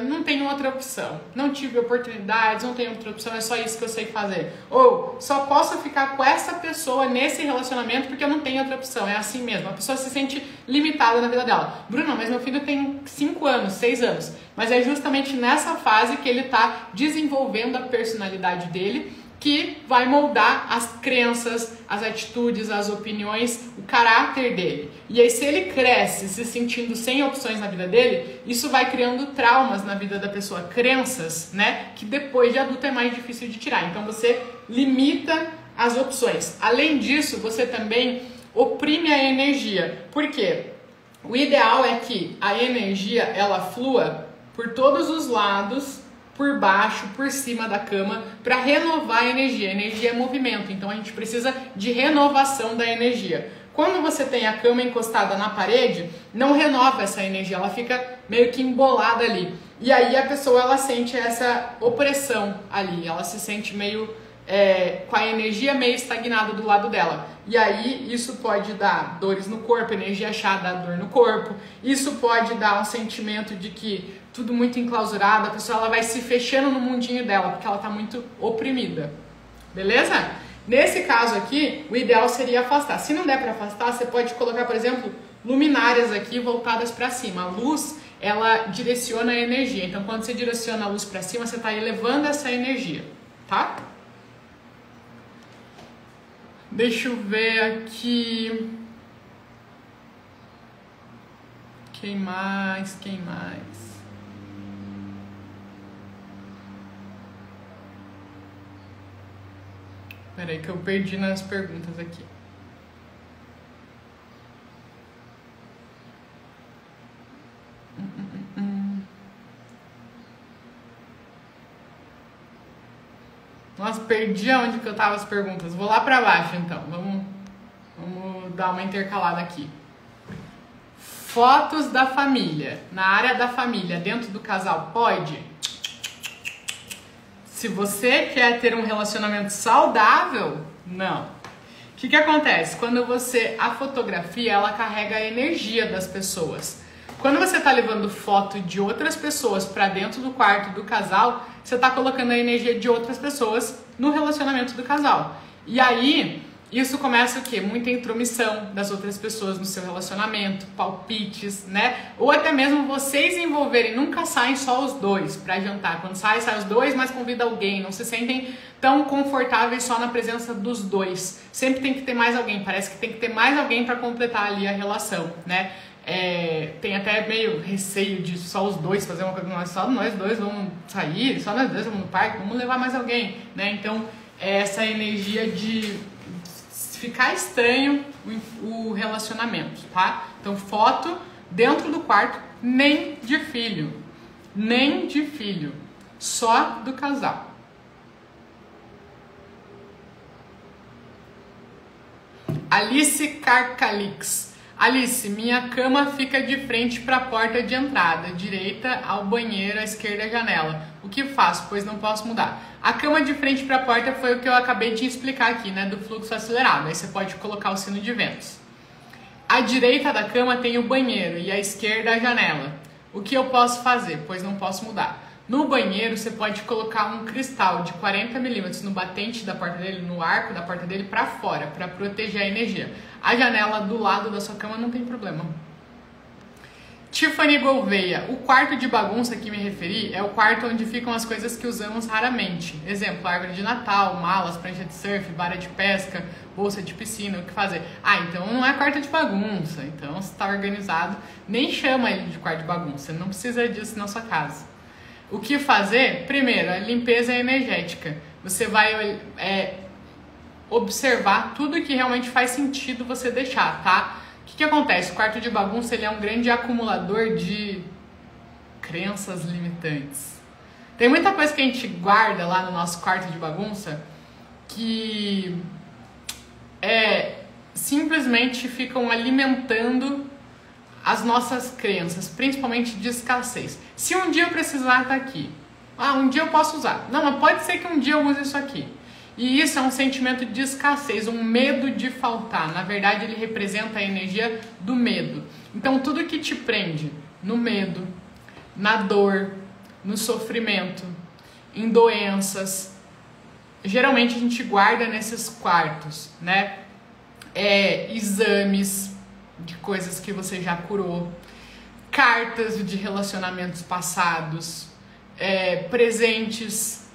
não tenho outra opção. Não tive oportunidades, não tenho outra opção, é só isso que eu sei fazer. Ou só posso ficar com essa pessoa nesse relacionamento porque eu não tenho outra opção. É assim mesmo. A pessoa se sente limitada na vida dela. Bruna, mas meu filho tem 5 anos, 6 anos. Mas é justamente nessa fase que ele está desenvolvendo a personalidade dele, que vai moldar as crenças, as atitudes, as opiniões, o caráter dele. E aí, se ele cresce se sentindo sem opções na vida dele, isso vai criando traumas na vida da pessoa, crenças, né? Que depois de adulto é mais difícil de tirar. Então, você limita as opções. Além disso, você também oprime a energia. Por quê? O ideal é que a energia, ela flua por todos os lados, por baixo, por cima da cama, para renovar a energia. A energia é movimento, então a gente precisa de renovação da energia. Quando você tem a cama encostada na parede, não renova essa energia, ela fica meio que embolada ali. E aí a pessoa ela sente essa opressão ali, ela se sente meio com a energia meio estagnada do lado dela. E aí isso pode dar dores no corpo, energia chata dá dor no corpo. Isso pode dar um sentimento de que tudo muito enclausurado, a pessoa ela vai se fechando no mundinho dela, porque ela está muito oprimida. Beleza? Nesse caso aqui, o ideal seria afastar. Se não der para afastar, você pode colocar, por exemplo, luminárias aqui voltadas para cima. A luz, ela direciona a energia. Então, quando você direciona a luz para cima, você está elevando essa energia, tá? Deixa eu ver aqui. Quem mais? Quem mais? Peraí que eu perdi nas perguntas aqui. Nossa, perdi aonde que eu tava as perguntas. Vou lá pra baixo então. Vamos dar uma intercalada aqui. Fotos da família. Na área da família, dentro do casal, pode? Se você quer ter um relacionamento saudável, não. O que acontece? Quando a fotografia, ela carrega a energia das pessoas. Quando você está levando foto de outras pessoas para dentro do quarto do casal, você está colocando a energia de outras pessoas no relacionamento do casal. E aí, isso começa o quê? Muita intromissão das outras pessoas no seu relacionamento, palpites, né? Ou até mesmo vocês envolverem, nunca saem só os dois para jantar. Quando sai os dois, mas convida alguém. Não se sentem tão confortáveis só na presença dos dois. Sempre tem que ter mais alguém. Parece que tem que ter mais alguém para completar ali a relação, né? Tem até meio receio de só os dois fazer uma coisa, só nós dois vamos sair, só nós dois vamos no parque, vamos levar mais alguém, né? Então, essa energia de ficar estranho o relacionamento, tá? Então, foto dentro do quarto, nem de filho, só do casal. Alice Carcalix. Alice, minha cama fica de frente para a porta de entrada, direita ao banheiro, à esquerda à janela. O que faço? Pois não posso mudar. A cama de frente para a porta foi o que eu acabei de explicar aqui, né, do fluxo acelerado. Aí você pode colocar o sino de ventos. À direita da cama tem o banheiro e à esquerda a janela. O que eu posso fazer? Pois não posso mudar. No banheiro você pode colocar um cristal de 40 milímetros no batente da porta dele, no arco da porta dele para fora, para proteger a energia. A janela do lado da sua cama não tem problema. Tiffany Gouveia, o quarto de bagunça que me referi é o quarto onde ficam as coisas que usamos raramente. Exemplo, árvore de Natal, malas, prancha de surf, vara de pesca, bolsa de piscina, o que fazer? Ah, então não é quarto de bagunça, então se está organizado, nem chama ele de quarto de bagunça, não precisa disso na sua casa. O que fazer? Primeiro, a limpeza energética. Você vai observar tudo que realmente faz sentido você deixar, tá? O que acontece? O quarto de bagunça ele é um grande acumulador de crenças limitantes. Tem muita coisa que a gente guarda lá no nosso quarto de bagunça que simplesmente ficam alimentando as nossas crenças, principalmente de escassez. Se um dia eu precisar, tá aqui. Ah, um dia eu posso usar. Não, mas pode ser que um dia eu use isso aqui. E isso é um sentimento de escassez, um medo de faltar. Na verdade, ele representa a energia do medo. Então, tudo que te prende no medo, na dor, no sofrimento, em doenças, geralmente a gente guarda nesses quartos, né? Exames de coisas que você já curou, cartas de relacionamentos passados, presentes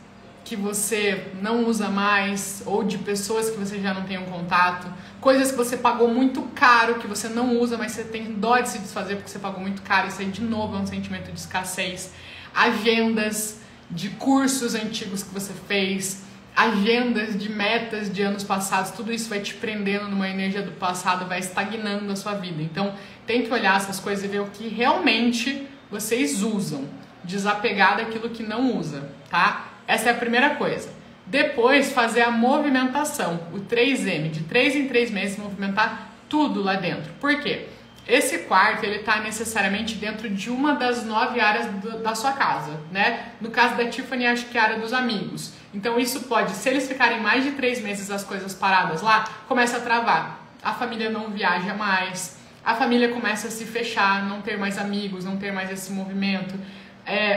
que você não usa mais, ou de pessoas que você já não tem um contato, coisas que você pagou muito caro, que você não usa, mas você tem dó de se desfazer porque você pagou muito caro. Isso aí de novo é um sentimento de escassez. Agendas de cursos antigos que você fez, agendas de metas de anos passados, tudo isso vai te prendendo numa energia do passado, vai estagnando a sua vida. Então tem que olhar essas coisas e ver o que realmente vocês usam, desapegar daquilo que não usa, tá? Essa é a primeira coisa. Depois, fazer a movimentação, o 3M, de 3 em 3 meses, movimentar tudo lá dentro. Por quê? Esse quarto, ele tá necessariamente dentro de uma das 9 áreas da sua casa, né? No caso da Tiffany, acho que é a área dos amigos. Então, isso pode, se eles ficarem mais de 3 meses as coisas paradas lá, começa a travar. A família não viaja mais, a família começa a se fechar, não ter mais amigos, não ter mais esse movimento.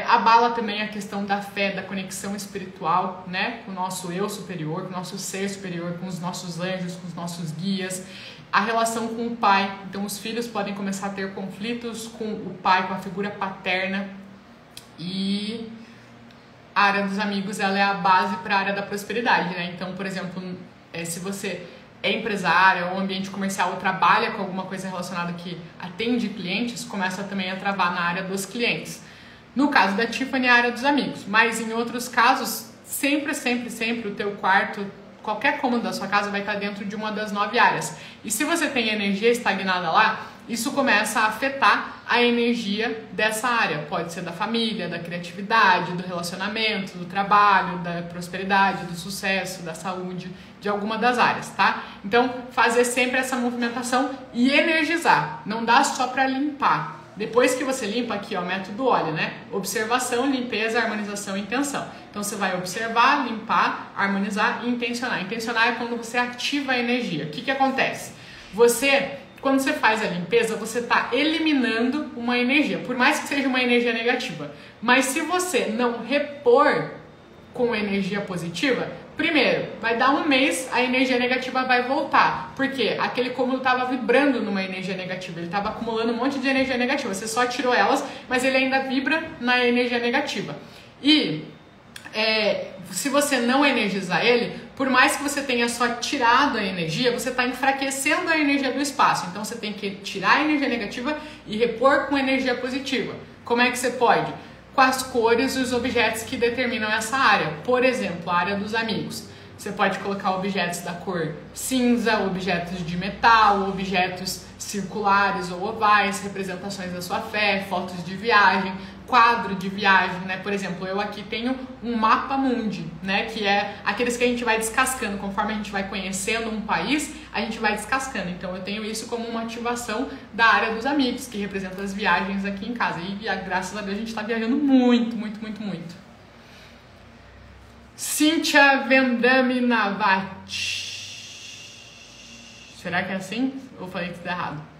Abala também a questão da fé, da conexão espiritual, né? Com o nosso eu superior, com o nosso ser superior, com os nossos anjos, com os nossos guias. A relação com o pai. Então, os filhos podem começar a ter conflitos com o pai, com a figura paterna. E a área dos amigos, ela é a base para a área da prosperidade, né? Então, por exemplo, se você é empresária ou ambiente comercial ou trabalha com alguma coisa relacionada que atende clientes, começa também a travar na área dos clientes. No caso da Tiffany, a área dos amigos. Mas em outros casos, sempre o teu quarto, qualquer cômodo da sua casa vai estar dentro de uma das 9 áreas. E se você tem energia estagnada lá, isso começa a afetar a energia dessa área. Pode ser da família, da criatividade, do relacionamento, do trabalho, da prosperidade, do sucesso, da saúde, de alguma das áreas, tá? Então, fazer sempre essa movimentação e energizar. Não dá só para limpar. Depois que você limpa aqui, ó, método olha, né? Observação, limpeza, harmonização e intenção. Então você vai observar, limpar, harmonizar e intencionar. Intencionar é quando você ativa a energia. O que acontece? Quando você faz a limpeza, você está eliminando uma energia, por mais que seja uma energia negativa. Mas se você não repor com energia positiva, primeiro, vai dar um mês, a energia negativa vai voltar. Porque aquele cômodo estava vibrando numa energia negativa, ele estava acumulando um monte de energia negativa. Você só tirou elas, mas ele ainda vibra na energia negativa. E se você não energizar ele, por mais que você tenha só tirado a energia, você está enfraquecendo a energia do espaço. Então você tem que tirar a energia negativa e repor com energia positiva. Como é que você pode? Com as cores e os objetos que determinam essa área. Por exemplo, a área dos amigos. Você pode colocar objetos da cor cinza, objetos de metal, objetos circulares ou ovais, representações da sua fé, fotos de viagem, quadro de viagem, né? Por exemplo, eu aqui tenho um mapa mundi, né? Que é aqueles que a gente vai descascando. Conforme a gente vai conhecendo um país, a gente vai descascando. Então eu tenho isso como uma ativação da área dos amigos, que representa as viagens aqui em casa. E graças a Deus a gente tá viajando muito, muito, muito, muito. Cíntia Vendame Navati. Será que é assim? Ou falei tudo errado?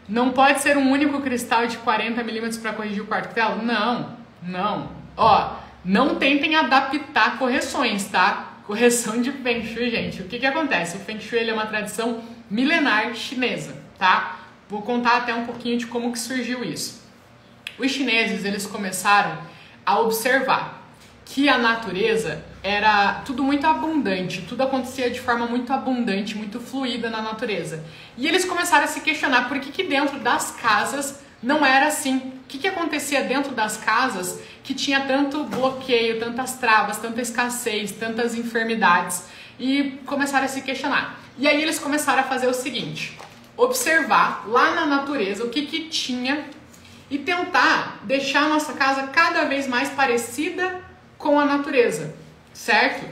Não pode ser um único cristal de 40 milímetros para corrigir o quarto cristal? Não, não. Ó, não tentem adaptar correções, tá? Correção de Feng Shui, gente. O que acontece? O Feng Shui ele é uma tradição milenar chinesa, tá? Vou contar até um pouquinho de como que surgiu isso. Os chineses, eles começaram a observar que a natureza era tudo muito abundante, tudo acontecia de forma muito abundante, muito fluida na natureza. E eles começaram a se questionar por que dentro das casas não era assim. O que acontecia dentro das casas que tinha tanto bloqueio, tantas travas, tanta escassez, tantas enfermidades. E começaram a se questionar. E aí eles começaram a fazer o seguinte, observar lá na natureza o que tinha e tentar deixar a nossa casa cada vez mais parecida com a natureza, certo?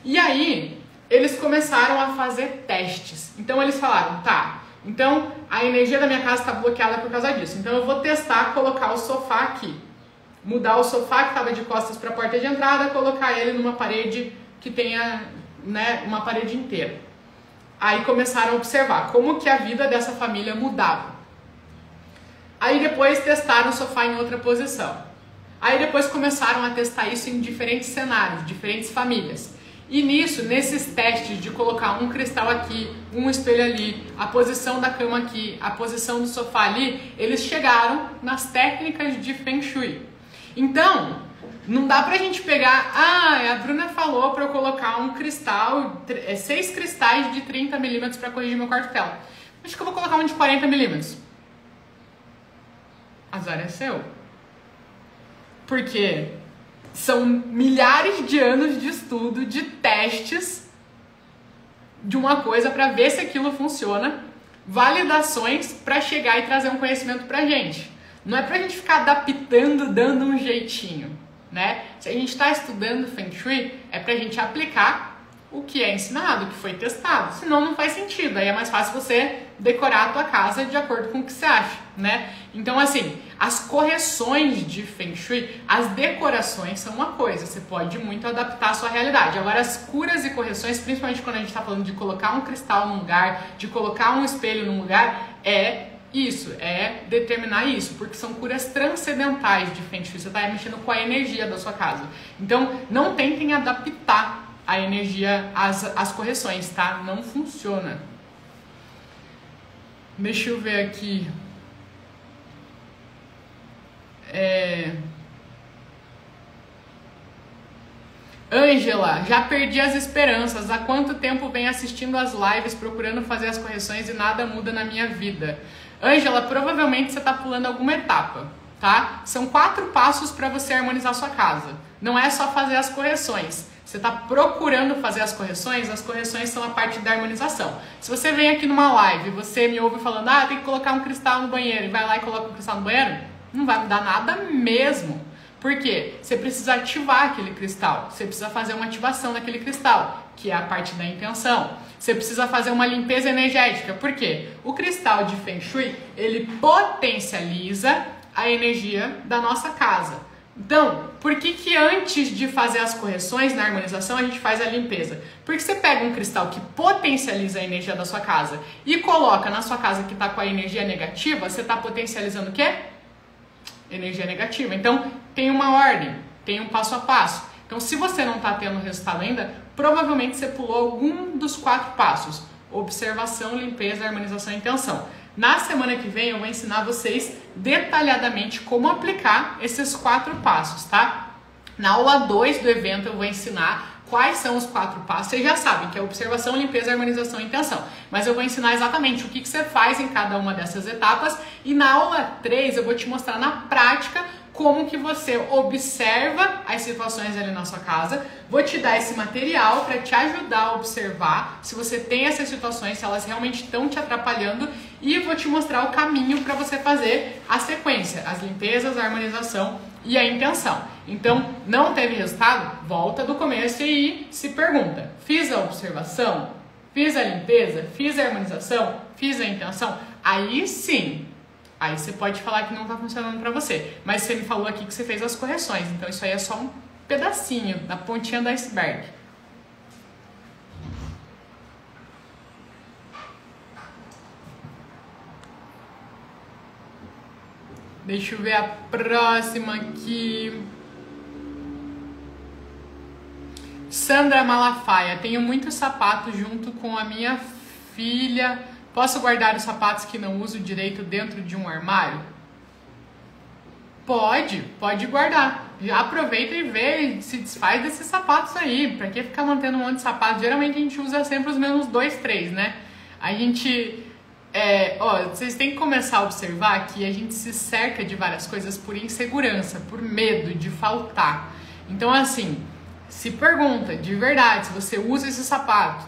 E aí, eles começaram a fazer testes. Então, eles falaram, tá, então a energia da minha casa está bloqueada por causa disso. Então, eu vou testar colocar o sofá aqui. Mudar o sofá que estava de costas para a porta de entrada, colocar ele numa parede que tenha, né, uma parede inteira. Aí começaram a observar como que a vida dessa família mudava. Aí depois testaram o sofá em outra posição. Aí depois começaram a testar isso em diferentes cenários, diferentes famílias. E nisso, nesses testes de colocar um cristal aqui, um espelho ali, a posição da cama aqui, a posição do sofá ali, eles chegaram nas técnicas de Feng Shui. Então, não dá pra gente pegar, a Bruna falou pra eu colocar um cristal, 6 cristais de 30 milímetros pra corrigir meu quarto tela. Acho que eu vou colocar um de 40 milímetros. Azar é seu. Porque são milhares de anos de estudo, de testes de uma coisa para ver se aquilo funciona, validações para chegar e trazer um conhecimento pra gente. Não é pra gente ficar adaptando, dando um jeitinho, né? Se a gente está estudando Feng Shui, é pra gente aplicar o que é ensinado, o que foi testado. Senão não faz sentido. Aí é mais fácil você decorar a tua casa de acordo com o que você acha, né? Então, assim, as correções de Feng Shui, as decorações são uma coisa. Você pode muito adaptar a sua realidade. Agora, as curas e correções, principalmente quando a gente está falando de colocar um cristal num lugar, de colocar um espelho num lugar, é isso, é determinar isso, porque são curas transcendentais de Feng Shui. Você está mexendo com a energia da sua casa. Então, não tentem adaptar a energia, as correções, tá? Não funciona. Deixa eu ver aqui. Ângela, já perdi as esperanças. Há quanto tempo vem assistindo as lives, procurando fazer as correções e nada muda na minha vida? Ângela, provavelmente você está pulando alguma etapa, tá? São 4 passos para você harmonizar sua casa. Não é só fazer as correções. Você está procurando fazer as correções são a parte da harmonização. Se você vem aqui numa live, você me ouve falando, tem que colocar um cristal no banheiro, e vai lá e coloca um cristal no banheiro, não vai mudar nada mesmo. Por quê? Você precisa ativar aquele cristal, você precisa fazer uma ativação daquele cristal, que é a parte da intenção. Você precisa fazer uma limpeza energética. Por quê? O cristal de Feng Shui, ele potencializa a energia da nossa casa. Então, por que antes de fazer as correções na harmonização a gente faz a limpeza? Porque você pega um cristal que potencializa a energia da sua casa e coloca na sua casa que está com a energia negativa, você está potencializando o quê? Energia negativa. Então, tem uma ordem, tem um passo a passo. Então, se você não está tendo resultado ainda, provavelmente você pulou algum dos 4 passos. Observação, limpeza, harmonização e intenção. Na semana que vem eu vou ensinar vocês detalhadamente como aplicar esses 4 passos, tá? Na aula 2 do evento eu vou ensinar quais são os 4 passos. Vocês já sabem que é observação, limpeza, harmonização e intenção. Mas eu vou ensinar exatamente o que você faz em cada uma dessas etapas. E na aula 3 eu vou te mostrar na prática como que você observa as situações ali na sua casa. Vou te dar esse material para te ajudar a observar se você tem essas situações, se elas realmente estão te atrapalhando e vou te mostrar o caminho para você fazer a sequência, as limpezas, a harmonização e a intenção. Então, não teve resultado? Volta do começo e se pergunta: fiz a observação? Fiz a limpeza? Fiz a harmonização? Fiz a intenção? Aí sim, aí você pode falar que não está funcionando para você. Mas você me falou aqui que você fez as correções, então isso aí é só um pedacinho, da pontinha do iceberg. Deixa eu ver a próxima aqui. Sandra Malafaia, tenho muitos sapatos junto com a minha filha. Posso guardar os sapatos que não uso direito dentro de um armário? Pode guardar. Já aproveita e vê, se desfaz desses sapatos aí. Pra que ficar mantendo um monte de sapatos? Geralmente a gente usa sempre os mesmos 2, 3, né? A gente... vocês têm que começar a observar que a gente se cerca de várias coisas por insegurança, por medo de faltar. Então, assim, se pergunta de verdade se você usa esse sapato.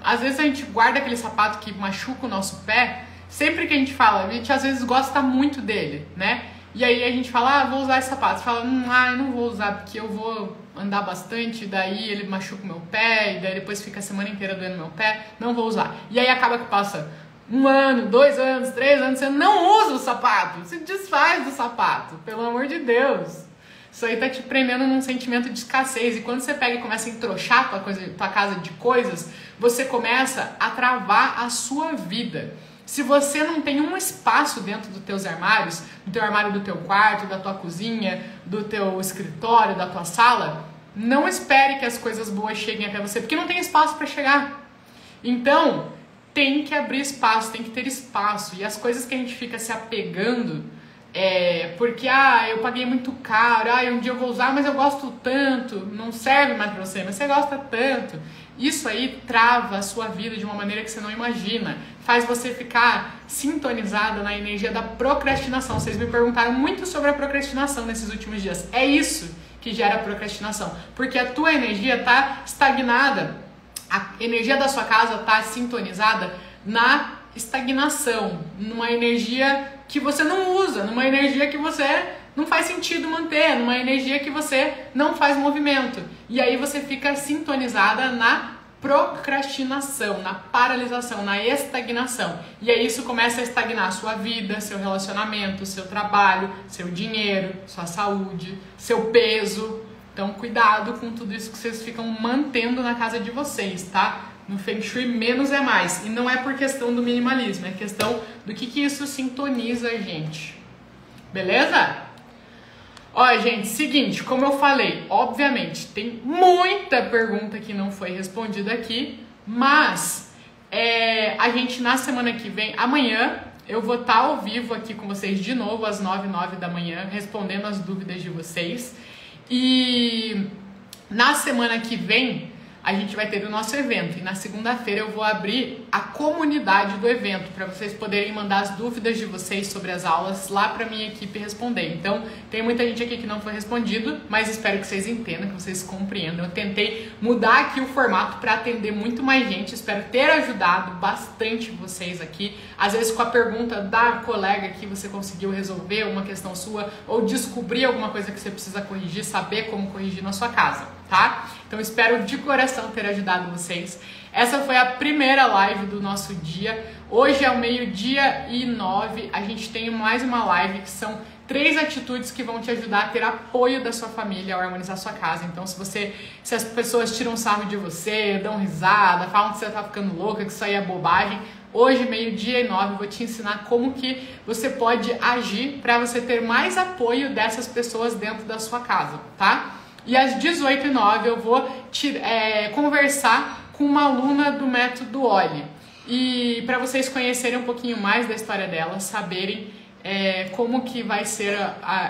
Às vezes a gente guarda aquele sapato que machuca o nosso pé. Sempre que a gente fala, a gente às vezes gosta muito dele, né? E aí a gente fala, vou usar esse sapato. Você fala, eu não vou usar porque eu vou andar bastante, daí ele machuca o meu pé, e daí depois fica a semana inteira doendo meu pé, não vou usar. E aí acaba que passa 1 ano, 2 anos, 3 anos, você não usa o sapato, você desfaz do sapato, pelo amor de Deus. Isso aí tá te prendendo num sentimento de escassez, e quando você pega e começa a entrochar tua casa de coisas, você começa a travar a sua vida. Se você não tem um espaço dentro dos teus armários, do teu armário do teu quarto, da tua cozinha, do teu escritório, da tua sala, não espere que as coisas boas cheguem até você, porque não tem espaço para chegar. Então, tem que abrir espaço, tem que ter espaço. E as coisas que a gente fica se apegando, porque, eu paguei muito caro, um dia eu vou usar, mas eu gosto tanto, não serve mais pra você, mas você gosta tanto. Isso aí trava a sua vida de uma maneira que você não imagina. Faz você ficar sintonizada na energia da procrastinação. Vocês me perguntaram muito sobre a procrastinação nesses últimos dias. É isso que gera procrastinação. Porque a tua energia está estagnada. A energia da sua casa está sintonizada na estagnação. Numa energia que você não usa. Numa energia que você não faz sentido manter, numa energia que você não faz movimento. E aí você fica sintonizada na procrastinação, na paralisação, na estagnação. E aí isso começa a estagnar a sua vida, seu relacionamento, seu trabalho, seu dinheiro, sua saúde, seu peso. Então cuidado com tudo isso que vocês ficam mantendo na casa de vocês, tá? No Feng Shui, menos é mais. E não é por questão do minimalismo, é questão do que isso sintoniza a gente. Beleza? Gente, seguinte, como eu falei, obviamente tem muita pergunta que não foi respondida aqui, mas a gente na semana que vem, amanhã, eu vou estar ao vivo aqui com vocês de novo às 9 da manhã, respondendo as dúvidas de vocês. E na semana que vem a gente vai ter o nosso evento, e na segunda-feira eu vou abrir a comunidade do evento para vocês poderem mandar as dúvidas de vocês sobre as aulas lá para minha equipe responder. Então tem muita gente aqui que não foi respondido, mas espero que vocês entendam, que vocês compreendam. Eu tentei mudar aqui o formato para atender muito mais gente, espero ter ajudado bastante vocês aqui. Às vezes com a pergunta da colega que você conseguiu resolver uma questão sua, ou descobrir alguma coisa que você precisa corrigir, saber como corrigir na sua casa, tá? Então espero de coração ter ajudado vocês. Essa foi a primeira live do nosso dia. Hoje é o 12h09. A gente tem mais uma live que são 3 atitudes que vão te ajudar a ter apoio da sua família ao harmonizar sua casa. Então se as pessoas tiram sarro de você, dão risada, falam que você tá ficando louca, que isso aí é bobagem, hoje, 12h09, eu vou te ensinar como que você pode agir para você ter mais apoio dessas pessoas dentro da sua casa, tá? E às 18h09 eu vou conversar com uma aluna do método Oli. E para vocês conhecerem um pouquinho mais da história dela, saberem como que vai ser,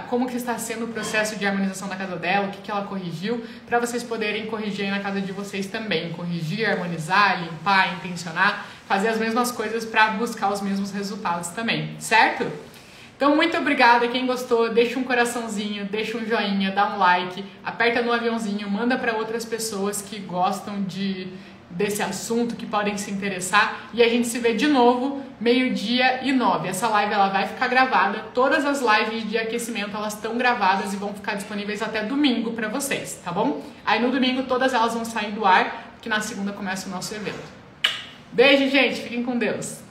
como que está sendo o processo de harmonização da casa dela, o que ela corrigiu, para vocês poderem corrigir aí na casa de vocês também. Corrigir, harmonizar, limpar, intencionar, fazer as mesmas coisas para buscar os mesmos resultados também, certo? Então, muito obrigada. Quem gostou, deixa um coraçãozinho, deixa um joinha, dá um like, aperta no aviãozinho, manda para outras pessoas que gostam de desse assunto que podem se interessar. E a gente se vê de novo 12h09. Essa live ela vai ficar gravada. Todas as lives de aquecimento elas estão gravadas e vão ficar disponíveis até domingo para vocês, tá bom? Aí no domingo todas elas vão sair do ar, que na segunda começa o nosso evento. Beijo, gente. Fiquem com Deus.